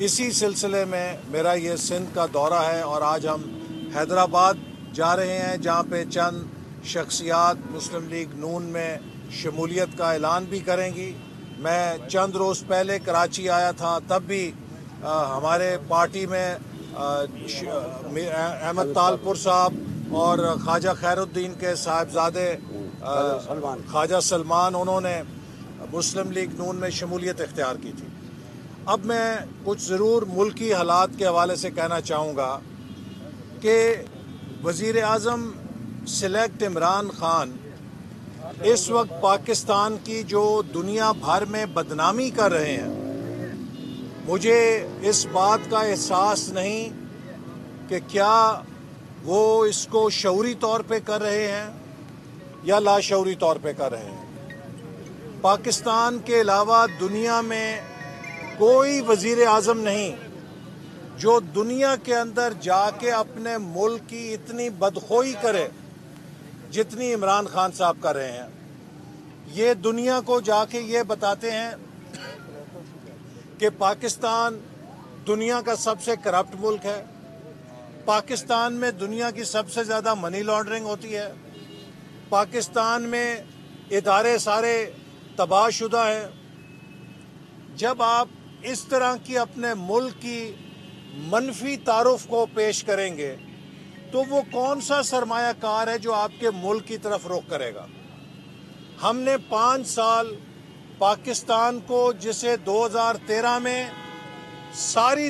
اسی سلسلے میں میرا یہ سندھ کا دورہ ہے اور آج ہم حیدرآباد جا رہے ہیں جہاں پہ چند شخصیات مسلم لیگ نون میں شمولیت کا اعلان بھی کریں گی۔ میں چند روز پہلے کراچی آیا تھا، تب بھی ہمارے پارٹی میں احمد طالپور صاحب اور خواجہ خیر الدین کے صاحبزادے خواجہ سلمان انہوں نے مسلم لیگ نون میں شمولیت اختیار کی تھی۔ اب میں کچھ ضرور ملکی حالات کے حوالے سے کہنا چاہوں گا کہ وزیر اعظم سلیکٹ عمران خان اس وقت پاکستان کی جو دنیا بھر میں بدنامی کر رہے ہیں، مجھے اس بات کا احساس نہیں کہ کیا وہ اس کو شعوری طور پہ کر رہے ہیں یا لاشعوری طور پہ کر رہے ہیں۔ پاکستان کے علاوہ دنیا میں کوئی وزیر اعظم نہیں جو دنیا کے اندر جا کے اپنے ملک کی اتنی بدخوئی کرے جتنی عمران خان صاحب کر رہے ہیں۔ یہ دنیا کو جا کے یہ بتاتے ہیں کہ پاکستان دنیا کا سب سے کرپٹ ملک ہے، پاکستان میں دنیا کی سب سے زیادہ منی لانڈرنگ ہوتی ہے، پاکستان میں ادارے سارے تباہ شدہ ہیں۔ جب آپ اس طرح کی اپنے ملک کی منفی تعارف کو پیش کریں گے تو وہ کون سا سرمایہ کار ہے جو آپ کے ملک کی طرف رخ کرے گا؟ ہم نے 5 سال پاکستان کو، جسے 2013 میں ساری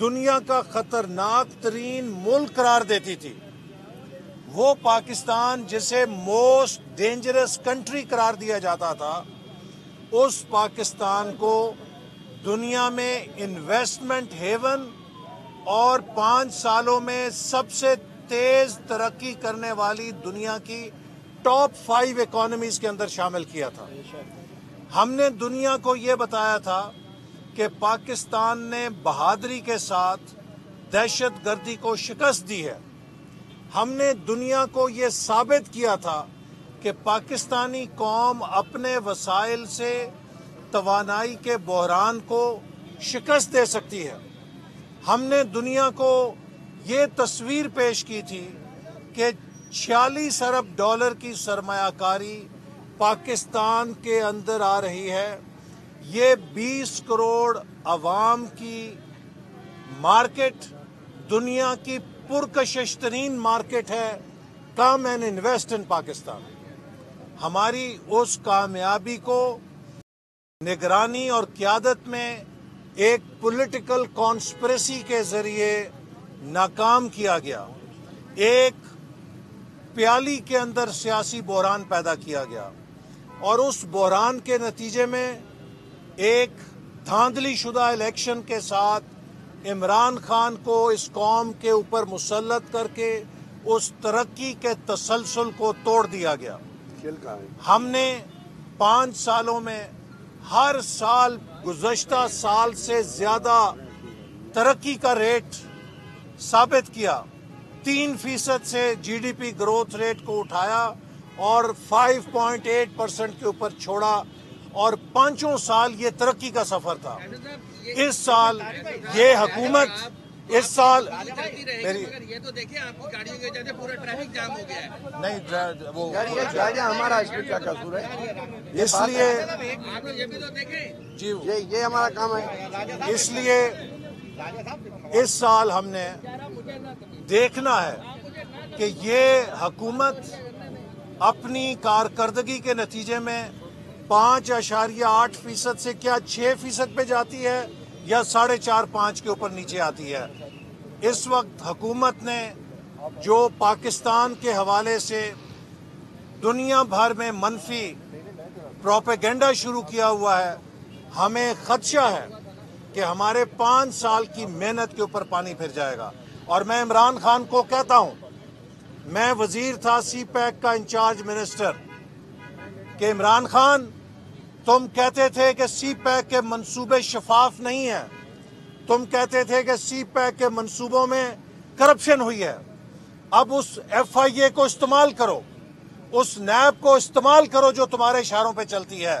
دنیا کا خطرناک ترین ملک قرار دیتی تھی، وہ پاکستان جسے موسٹ ڈینجرس کنٹری قرار دیا جاتا تھا، اس پاکستان کو دنیا میں انویسٹمنٹ ہیون اور 5 سالوں میں سب سے تیز ترقی کرنے والی دنیا کی ٹاپ 5 اکانومیز کے اندر شامل کیا تھا۔ ہم نے دنیا کو یہ بتایا تھا کہ پاکستان نے بہادری کے ساتھ دہشت گردی کو شکست دی ہے۔ ہم نے دنیا کو یہ ثابت کیا تھا کہ پاکستانی قوم اپنے وسائل سے توانائی کے بحران کو شکست دے سکتی ہے۔ ہم نے دنیا کو یہ تصویر پیش کی تھی کہ 46 ارب ڈالر کی سرمایہ کاری پاکستان کے اندر آ رہی ہے، یہ 20 کروڑ عوام کی مارکیٹ، دنیا کی پرکشش ترین مارکیٹ ہے، come and invest in Pakistan. ہماری اس کامیابی کو نگرانی اور قیادت میں ایک پولیٹیکل کانسپریسی کے ذریعے ناکام کیا گیا، ایک پیالی کے اندر سیاسی بحران پیدا کیا گیا، اور اس بحران کے نتیجے میں ایک دھاندلی شدہ الیکشن کے ساتھ عمران خان کو اس قوم کے اوپر مسلط کر کے اس ترقی کے تسلسل کو توڑ دیا گیا۔ ہم نے 5 سالوں میں ہر سال گزشتہ سال سے زیادہ ترقی کا ریٹ ثابت کیا، 3% سے G D P growth rate کو اٹھایا اور 5.8% کے اوپر چھوڑا، اور 5 سال یہ ترقی کا سفر تھا۔ اس سال یہ حکومت اس سال یہ تو دیکھیں آپ کی گاڑیوں کی وجہ سے پورا ٹریفک جام ہو گیا ہے۔ نہیں، وہ ہمارا اس میں کیا قصور ہے؟ اس لیے آپ لوگ یہ بھی تو دیکھیں جی یہ ہمارا کام ہے۔ اس لیے اس سال ہم نے دیکھنا ہے کہ یہ حکومت اپنی کارکردگی کے نتیجے میں 5.8% سے کیا 6% پہ جاتی ہے یا 4.5-5 کے اوپر نیچے آتی ہے۔ اس وقت حکومت نے جو پاکستان کے حوالے سے دنیا بھر میں منفی پروپیگنڈا شروع کیا ہوا ہے، ہمیں خدشہ ہے کہ ہمارے 5 سال کی محنت کے اوپر پانی پھر جائے گا۔ اور میں عمران خان کو کہتا ہوں، میں وزیر تھا سی پیک کا انچارج منسٹر، کہ عمران خان تم کہتے تھے کہ سی پیک کے منصوبے شفاف نہیں ہیں، تم کہتے تھے کہ سی پیک کے منصوبوں میں کرپشن ہوئی ہے، اب اس ایف آئی اے کو استعمال کرو، اس نیب کو استعمال کرو جو تمہارے اشاروں پہ چلتی ہے،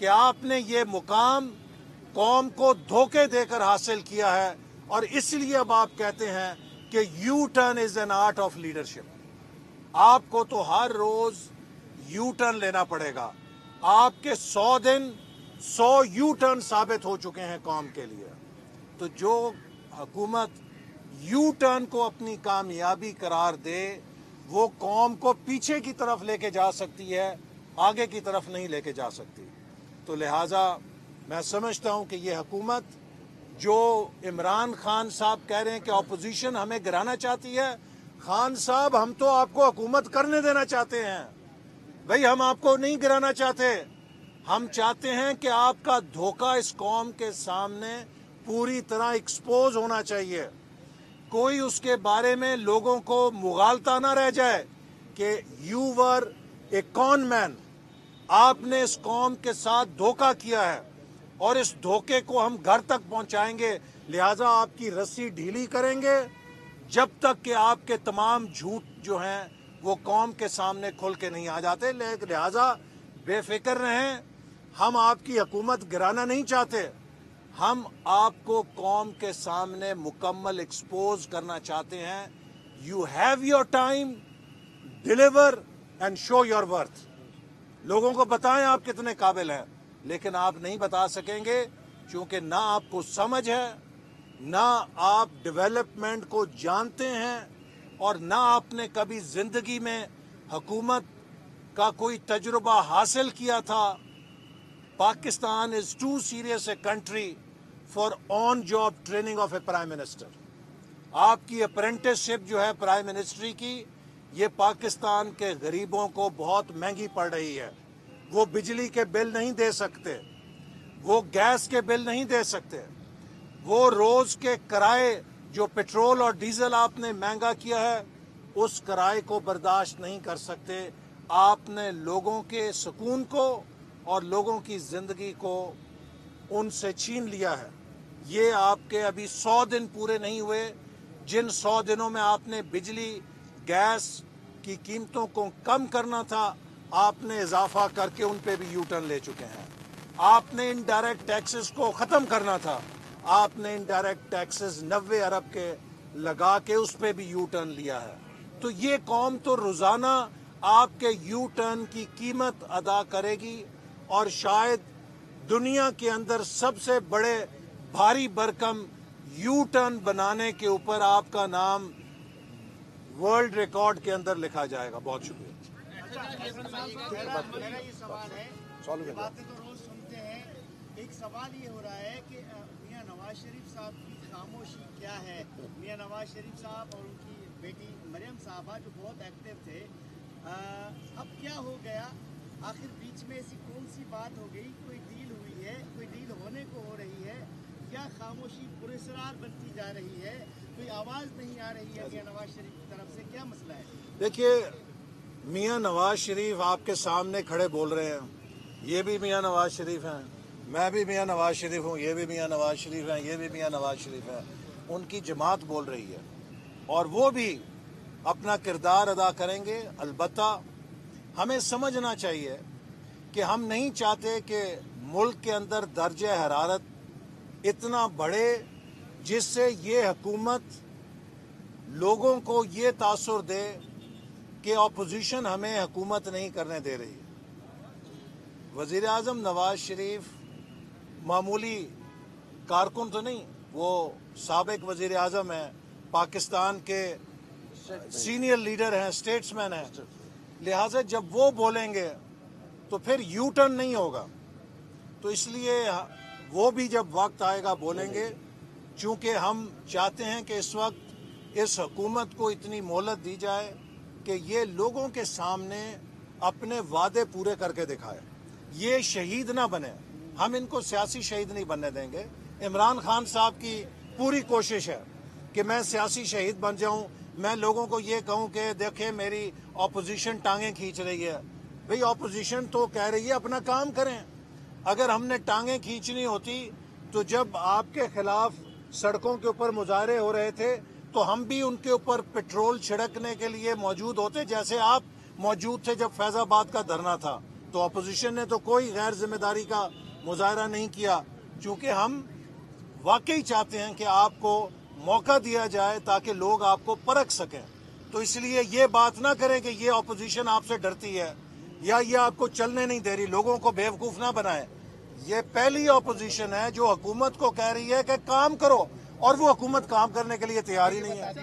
کہ آپ نے یہ مقام قوم کو دھوکے دے کر حاصل کیا ہے، اور اس لیے اب آپ کہتے ہیں کہ you turn is an art of leadership. آپ کو تو ہر روز یو ٹرن لینا پڑے گا۔ آپ کے 100 دن 100 یو ٹرن ثابت ہو چکے ہیں قوم کے لیے۔ تو جو حکومت یو ٹرن کو اپنی کامیابی قرار دے وہ قوم کو پیچھے کی طرف لے کے جا سکتی ہے، آگے کی طرف نہیں لے کے جا سکتی۔ تو لہٰذا میں سمجھتا ہوں کہ یہ حکومت جو عمران خان صاحب کہہ رہے ہیں کہ اپوزیشن ہمیں گرانا چاہتی ہے، خان صاحب ہم تو آپ کو حکومت کرنے دینا چاہتے ہیں بھئی، ہم آپ کو نہیں گرانا چاہتے۔ ہم چاہتے ہیں کہ آپ کا دھوکہ اس قوم کے سامنے پوری طرح ایکسپوز ہونا چاہیے، کوئی اس کے بارے میں لوگوں کو مغالطہ نہ رہ جائے کہ یو ور اے کون مین، آپ نے اس قوم کے ساتھ دھوکہ کیا ہے اور اس دھوکے کو ہم گھر تک پہنچائیں گے۔ لہٰذا آپ کی رسی ڈھیلی کریں گے جب تک کہ آپ کے تمام جھوٹ جو ہیں وہ قوم کے سامنے کھل کے نہیں آ جاتے۔ لہٰذا بے فکر رہیں، ہم آپ کی حکومت گرانا نہیں چاہتے، ہم آپ کو قوم کے سامنے مکمل ایکسپوز کرنا چاہتے ہیں۔ You have your time, deliver and show your worth. لوگوں کو بتائیں آپ کتنے قابل ہیں، لیکن آپ نہیں بتا سکیں گے کیونکہ نہ آپ کو سمجھ ہے، نہ آپ ڈیولپمنٹ کو جانتے ہیں، اور نہ آپ نے کبھی زندگی میں حکومت کا کوئی تجربہ حاصل کیا تھا۔ Pakistan is too serious a country for on job training of a prime minister. آپ کی اپرینٹس شپ جو ہے پرائم منسٹری کی، یہ پاکستان کے غریبوں کو بہت مہنگی پڑ رہی ہے۔ وہ بجلی کے بل نہیں دے سکتے، وہ گیس کے بل نہیں دے سکتے، وہ روز کے کرائے جو پیٹرول اور ڈیزل آپ نے مہنگا کیا ہے اس کرائے کو برداشت نہیں کر سکتے۔ آپ نے لوگوں کے سکون کو اور لوگوں کی زندگی کو ان سے چھین لیا ہے۔ یہ آپ کے ابھی 100 دن پورے نہیں ہوئے، جن 100 دنوں میں آپ نے بجلی گیس کی قیمتوں کو کم کرنا تھا، آپ نے اضافہ کر کے ان پہ بھی یو ٹرن لے چکے ہیں۔ آپ نے انڈائریکٹ ٹیکسز کو ختم کرنا تھا، آپ نے انڈائریکٹ ٹیکسز 90 ارب کے لگا کے اس پہ بھی یو ٹرن لیا ہے۔ تو یہ قوم تو روزانہ آپ کے یو ٹرن کی قیمت ادا کرے گی، اور شاید دنیا کے اندر سب سے بڑے بھاری بھرکم یو ٹرن بنانے کے اوپر آپ کا نام ورلڈ ریکارڈ کے اندر لکھا جائے گا۔ بہت شکریہ۔ میرا یہ سوال ہے، یہ باتیں تو روز سنتے ہیں، ایک سوال یہ ہو رہا ہے کہ میاں نواز شریف صاحب کی خاموشی کیا ہے؟ میاں نواز شریف صاحب اور ان کی بیٹی مریم صاحبہ جو بہت ایکٹیو تھے، اب کیا ہو گیا؟ آخر بیچ میں ایسی کون سی بات ہو گئی؟ کوئی ڈیل ہوئی ہے، کوئی ڈیل ہونے کو ہو رہی ہے، یا خاموشی پراسرار بنتی جا رہی ہے؟ کوئی آواز نہیں آ رہی ہے میاں نواز شریف کی طرف سے، کیا مسئلہ ہے؟ دیکھیے، میاں نواز شریف آپ کے سامنے کھڑے بول رہے ہیں، یہ بھی میاں نواز شریف ہیں، میں بھی میاں نواز شریف ہوں، یہ بھی میاں نواز شریف ہیں، یہ بھی میاں نواز شریف ہیں۔ ان کی جماعت بول رہی ہے اور وہ بھی اپنا کردار ادا کریں گے۔ البتہ ہمیں سمجھنا چاہیے کہ ہم نہیں چاہتے کہ ملک کے اندر درجہ حرارت اتنا بڑھے جس سے یہ حکومت لوگوں کو یہ تاثر دے کہ اپوزیشن ہمیں حکومت نہیں کرنے دے رہی۔ وزیر اعظم نواز شریف معمولی کارکن تو نہیں، وہ سابق وزیر اعظم ہیں، پاکستان کے سینئر لیڈر ہیں، اسٹیٹس مین ہیں۔ لہٰذا جب وہ بولیں گے تو پھر یو ٹرن نہیں ہوگا، تو اس لیے وہ بھی جب وقت آئے گا بولیں گے۔ چونکہ ہم چاہتے ہیں کہ اس وقت اس حکومت کو اتنی مہلت دی جائے کہ یہ لوگوں کے سامنے اپنے وعدے پورے کر کے دکھائے، یہ شہید نہ بنے۔ ہم ان کو سیاسی شہید نہیں بننے دیں گے۔ عمران خان صاحب کی پوری کوشش ہے کہ میں سیاسی شہید بن جاؤں، میں لوگوں کو یہ کہوں کہ دیکھیں میری اپوزیشن ٹانگیں کھینچ رہی ہے۔ بھئی اپوزیشن تو کہہ رہی ہے اپنا کام کریں۔ اگر ہم نے ٹانگیں کھینچنی ہوتی تو جب آپ کے خلاف سڑکوں کے اوپر مظاہرے ہو رہے تھے تو ہم بھی ان کے اوپر پیٹرول چھڑکنے کے لیے موجود ہوتے، جیسے آپ موجود تھے جب فیض آباد کا دھرنا تھا۔ تو اپوزیشن نے تو کوئی غیر ذمہ داری کا مظاہرہ نہیں کیا، چونکہ ہم واقعی چاہتے ہیں کہ آپ کو موقع دیا جائے تاکہ لوگ آپ کو پرکھ سکیں۔ تو اس لیے یہ بات نہ کریں کہ یہ اپوزیشن آپ سے ڈرتی ہے یا یہ آپ کو چلنے نہیں دے رہی، لوگوں کو بیوقوف نہ بنائیں۔ یہ پہلی اپوزیشن ہے جو حکومت کو کہہ رہی ہے کہ کام کرو، اور وہ حکومت کام کرنے کے لیے تیار ہی نہیں ہے۔